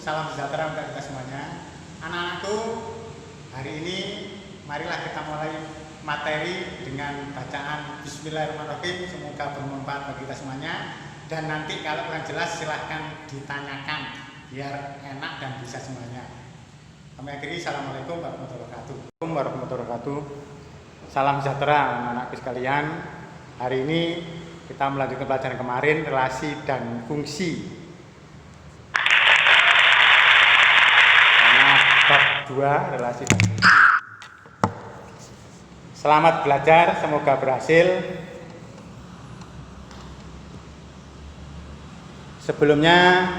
salam sejahtera untuk kita semuanya. Anak-anakku, hari ini marilah kita mulai materi dengan bacaan Bismillahirrahmanirrahim. Semoga bermanfaat bagi kita semuanya. Dan nanti kalau kurang jelas silahkan ditanyakan biar enak dan bisa semuanya. Kami akhiri, Assalamualaikum warahmatullahi wabarakatuh. Warahmatullahi wabarakatuh. Salam sejahtera anak-anakku sekalian. Hari ini kita melanjutkan pelajaran kemarin, relasi dan fungsi. Bab 2, relasi dan fungsi. Selamat belajar, semoga berhasil. Sebelumnya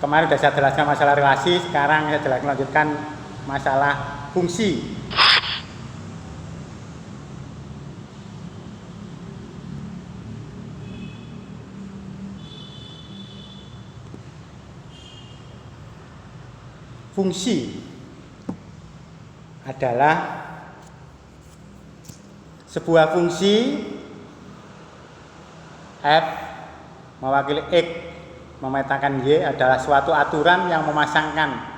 kemarin sudah saya jelaskan masalah relasi, sekarang saya jelaskan lanjutkan masalah fungsi. Fungsi adalah sebuah fungsi F mewakili X memetakan Y adalah suatu aturan yang memasangkan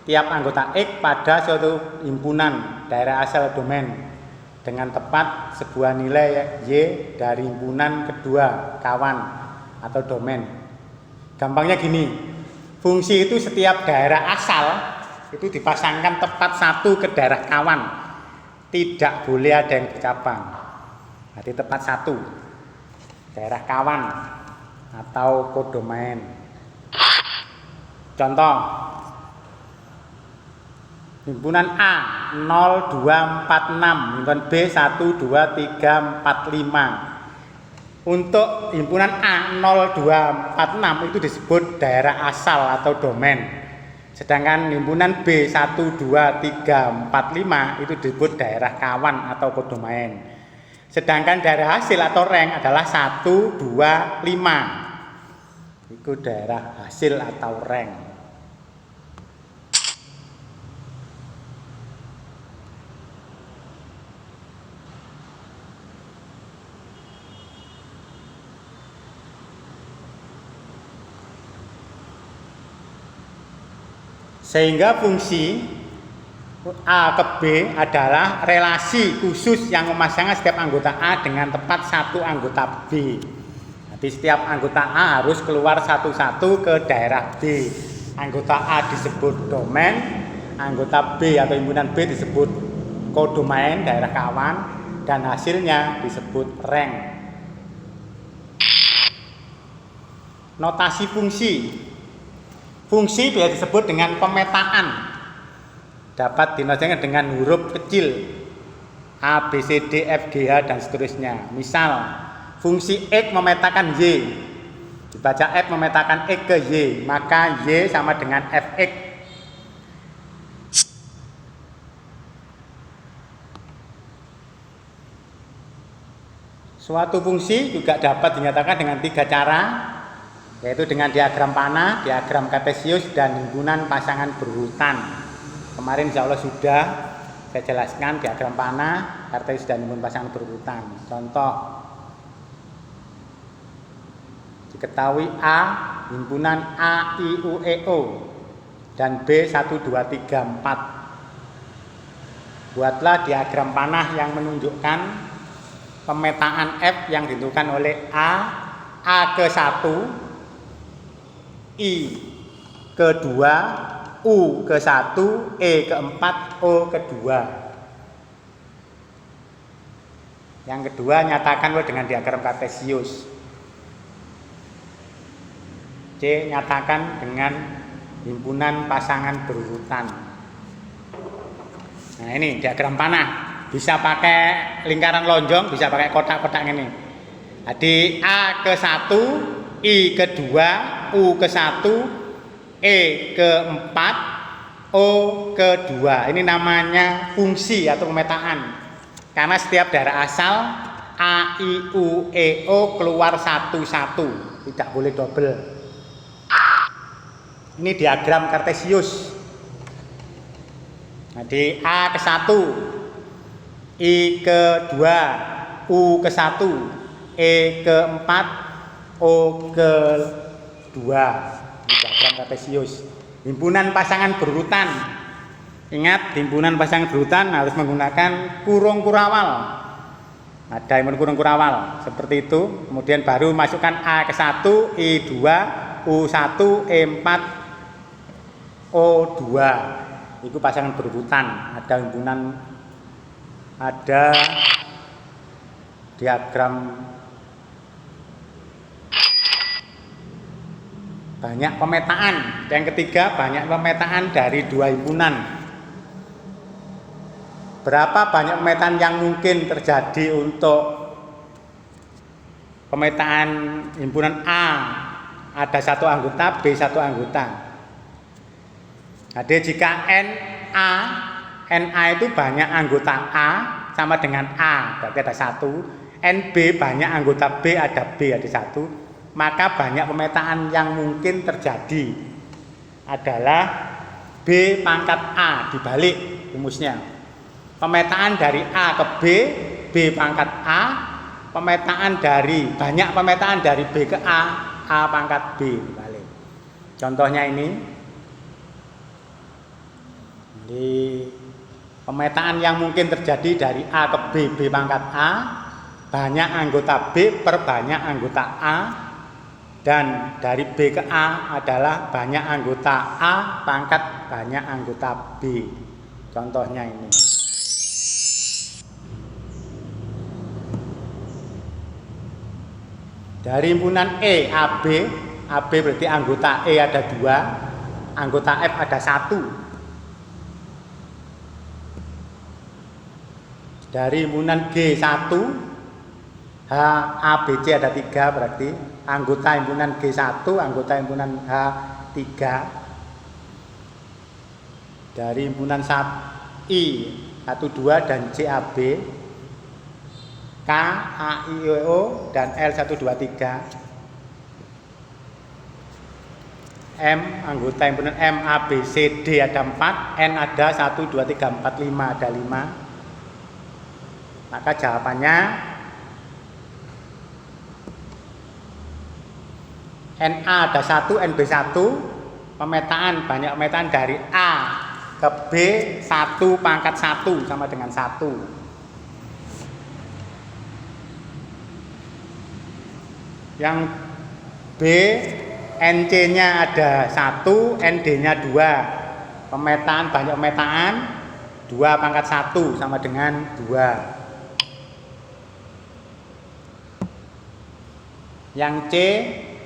tiap anggota X pada suatu himpunan daerah asal domain dengan tepat sebuah nilai Y dari himpunan kedua kawan atau domain. Gampangnya gini, fungsi itu setiap daerah asal itu dipasangkan tepat satu ke daerah kawan, tidak boleh ada yang bercabang. Jadi tepat satu daerah kawan atau kodomain. Contoh, himpunan A 0246, himpunan B 12345. Untuk himpunan A 0246 itu disebut daerah asal atau domain. Sedangkan himpunan B 12345 itu disebut daerah kawan atau kodomain. Sedangkan daerah hasil atau rank adalah 125. Itu daerah hasil atau rank. Sehingga fungsi A ke B adalah relasi khusus yang memasangkan setiap anggota A dengan tepat satu anggota B. Jadi setiap anggota A harus keluar satu-satu ke daerah B. Anggota A disebut domain, anggota B atau himpunan B disebut kodomain, daerah kawan, dan hasilnya disebut rank. Notasi fungsi. Fungsi bisa disebut dengan pemetaan. Dapat dinotakan dengan huruf kecil A, B, C, D, F, G, H, dan seterusnya. Misal, fungsi X memetakan Y. Dibaca F memetakan X ke Y, maka Y sama dengan Fx. Suatu fungsi juga dapat dinyatakan dengan tiga cara, yaitu dengan diagram panah, diagram kartesius, dan himpunan pasangan berurutan. Kemarin insya Allah sudah saya jelaskan diagram panah, kartesius, dan himpunan pasangan berurutan. Contoh, diketahui A himpunan A, I, U, E, O dan B 1, 2, 3, 4. Buatlah diagram panah yang menunjukkan pemetaan F yang ditentukan oleh A ke 1, I ke 2, U ke 1, E ke 4, O ke 2. Yang kedua nyatakan dengan diagram kartesius. C nyatakan dengan himpunan pasangan berurutan. Nah ini diagram panah, bisa pakai lingkaran lonjong, bisa pakai kotak-kotak ini. Jadi A ke 1, I ke 2, U ke 1, E ke 4, O ke 2. Ini namanya fungsi atau pemetaan. Karena setiap daerah asal A, I, U, E, O keluar satu-satu, tidak boleh double. Ini diagram kartesius. Jadi A ke 1, I ke 2, U ke 1, E ke 4, O ke 2. Ini diagram kartesius. Himpunan pasangan berurutan. Ingat, himpunan pasangan berurutan harus menggunakan kurung kurawal. Ada himpunan kurung kurawal seperti itu. Kemudian baru masukkan A ke 1, I 2, U1, E4, O2. Itu pasangan berurutan. Ada himpunan, ada diagram banyak pemetaan. Yang ketiga, banyak pemetaan dari dua himpunan. Berapa banyak pemetaan yang mungkin terjadi untuk pemetaan himpunan A? Ada satu anggota, B satu anggota. Jadi jika NA itu banyak anggota A sama dengan A, berarti ada satu. NB banyak anggota B, ada B, ada satu. Maka banyak pemetaan yang mungkin terjadi adalah B pangkat A, dibalik rumusnya. Pemetaan dari A ke B, B pangkat A. Pemetaan dari banyak pemetaan dari B ke A pangkat B, dibalik. Contohnya ini. Jadi pemetaan yang mungkin terjadi dari A ke B, B pangkat A, banyak anggota B per banyak anggota A, dan dari B ke A adalah banyak anggota A pangkat banyak anggota B. Contohnya ini. Dari himpunan E, AB berarti anggota E ada 2, anggota F ada 1. Dari himpunan G1, H, A, B, C ada 3, berarti anggota himpunan G1, anggota himpunan H 3. Dari himpunan I, 1, 2 dan C, A, B, K, A, I, O, dan L 1, 2, 3. M, anggota himpunan M, A, B, C, D ada 4, N ada 1, 2, 3, 4, 5 ada 5. Maka jawabannya NA ada 1, NB 1. Pemetaan, banyak pemetaan dari A ke B 1 pangkat 1 sama dengan 1. Yang B, NC-nya ada 1, ND-nya 2. Pemetaan, banyak pemetaan 2 pangkat 1 sama dengan 2. Yang C,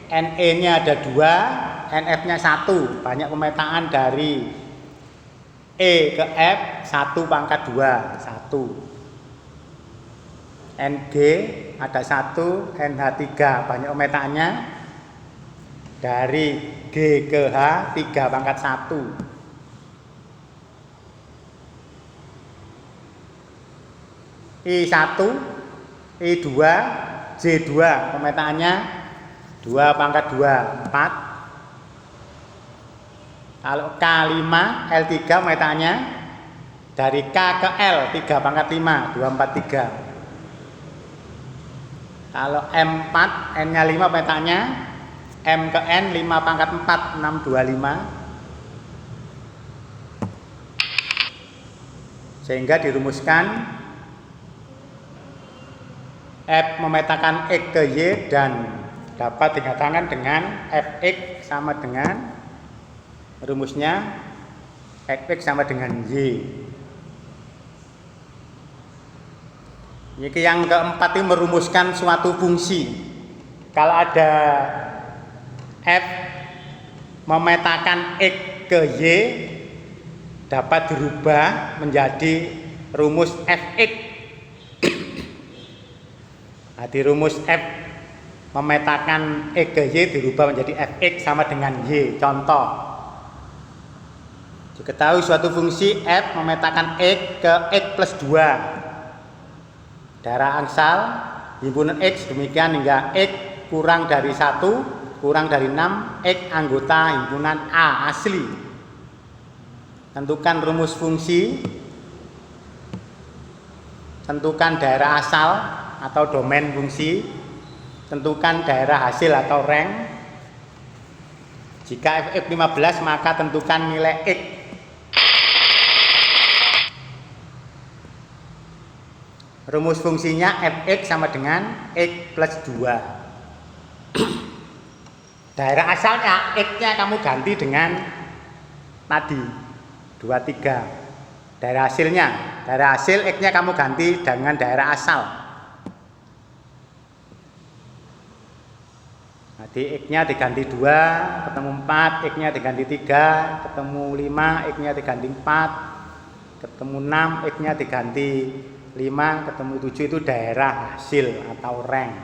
NE-nya ada 2, NF-nya 1. Banyak pemetaan dari E ke F 1 pangkat 2, 1. NG ada 1, NH 3. Banyak pemetaannya dari G ke H 3 pangkat 1. I1, I2, J2 pemetaannya 2 pangkat 2, 4. Kalau K5, L3 pemetaannya dari K ke L 3 pangkat 5, 2, 4, 3. Kalau M4, N-nya 5 petanya, M ke N 5 pangkat 4, 6, 2, 5. Sehingga dirumuskan F memetakan X ke Y dan dapat dikatakan dengan Fx sama dengan rumusnya Fx sama dengan Y. Ini yang keempat ini merumuskan suatu fungsi. Kalau ada F memetakan X ke Y dapat dirubah menjadi rumus Fx. Nah, di rumus F memetakan X ke Y dirubah menjadi Fx sama dengan Y. Contoh, diketahui suatu fungsi F memetakan X ke X plus 2. Darah angsal himpunan X demikian hingga X kurang dari 1, kurang dari 6, X anggota himpunan A asli. Tentukan rumus fungsi, tentukan daerah asal atau domain fungsi, tentukan daerah hasil atau rank, Jika fx 15 maka tentukan nilai x. Rumus fungsinya fx sama dengan x plus 2. Daerah asalnya x-nya kamu ganti dengan tadi 23. Daerah hasil x-nya kamu ganti dengan daerah asal. Jadi x-nya diganti 2, ketemu 4, x-nya diganti 3, ketemu 5, x-nya diganti 4, ketemu 6, x-nya diganti 5, ketemu 7, itu daerah hasil atau rank.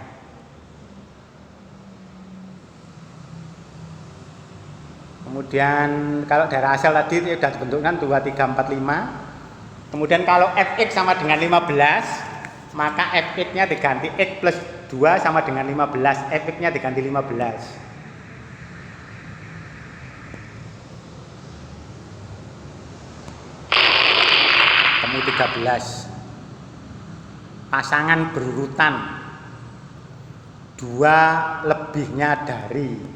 Kemudian kalau daerah asal tadi sudah dibentukkan 2, 3, 4, 5. Kemudian kalau fx sama dengan 15, maka fx-nya diganti x plus 2 sama dengan 15, fx-nya diganti 15. Ketemu 13. Pasangan berurutan 2 lebihnya dari.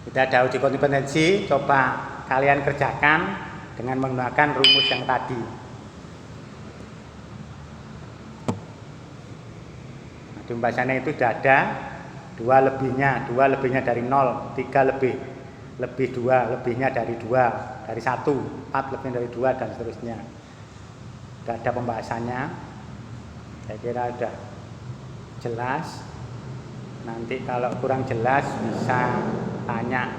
Kita ada uji kompetensi, coba kalian kerjakan dengan menggunakan rumus yang tadi. Nah, di pembahasannya itu sudah ada 2 lebihnya dari 0, 3 lebih 2, lebihnya dari 2, dari 1, 4 lebihnya dari 2, dan seterusnya. Sudah ada pembahasannya. Saya kira sudah jelas. Nanti kalau kurang jelas bisa tanya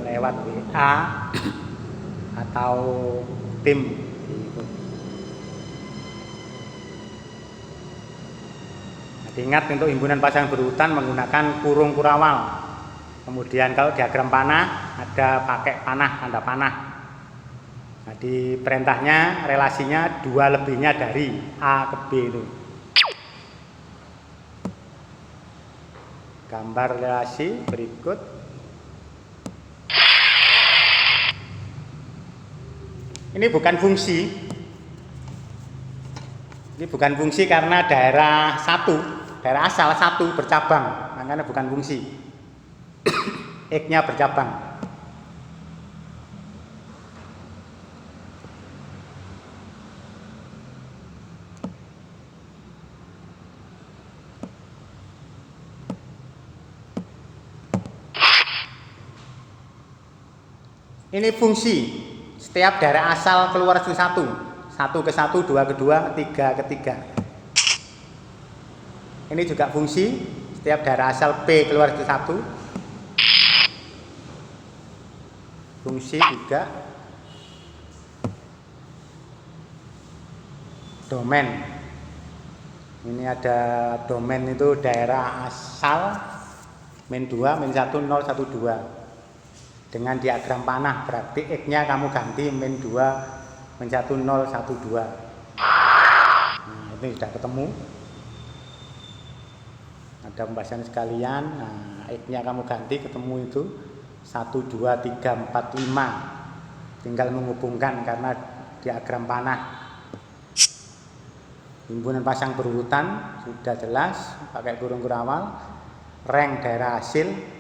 lewat WA atau tim. Jadi ingat, untuk himpunan pasangan berurutan menggunakan kurung kurawal. Kemudian kalau diagram panah ada pakai panah, tanda panah. Nah, di perintahnya relasinya 2 lebihnya dari A ke B itu. Gambar relasi berikut. Ini bukan fungsi. Ini bukan fungsi karena daerah asal 1 bercabang, makanya bukan fungsi. X-nya bercabang. Ini fungsi. Setiap daerah asal keluar itu 1. 1 ke 1, 2 ke 2, 3 ke 3. Ini juga fungsi. Setiap daerah asal P keluar itu 1. Fungsi juga. Domain. Ini ada domain itu daerah asal min 2, min 1, 0, 1, 2. Dengan diagram panah berarti X-nya kamu ganti min 2, min 1, 0, 1, 2. Nah, ini sudah ketemu. Ada pembahasan sekalian. Nah, X-nya kamu ganti, ketemu itu 1, 2, 3, 4, 5. Tinggal menghubungkan karena diagram panah. Himpunan pasang berurutan sudah jelas pakai kurung kurawal. Rank daerah hasil.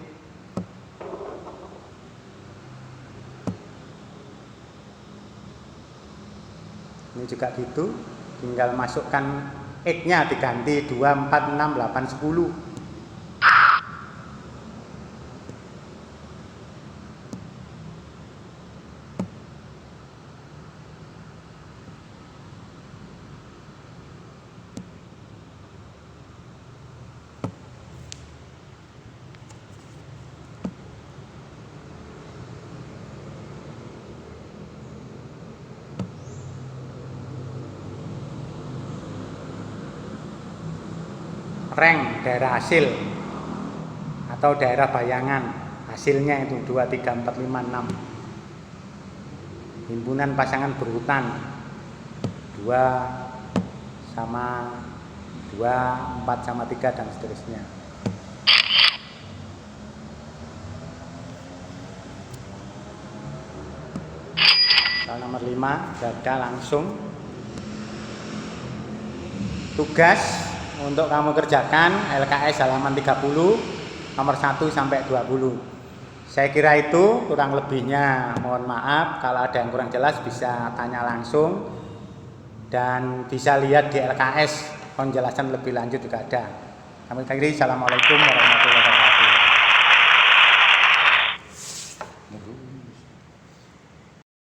Ini juga gitu, tinggal masukkan X-nya diganti 2, 4, 6, 8, 10. Rank daerah hasil atau daerah bayangan hasilnya itu 2, 3, 4, 5, 6. Himpunan pasangan berurutan 2 sama 2, 4 sama 3, dan seterusnya. Soal nomor 5 ada langsung tugas untuk kamu kerjakan LKS halaman 30 nomor 1 sampai 20. Saya kira itu, kurang lebihnya mohon maaf. Kalau ada yang kurang jelas bisa tanya langsung dan bisa lihat di LKS penjelasan lebih lanjut juga ada. Kami akhiri, assalamualaikum warahmatullahi wabarakatuh.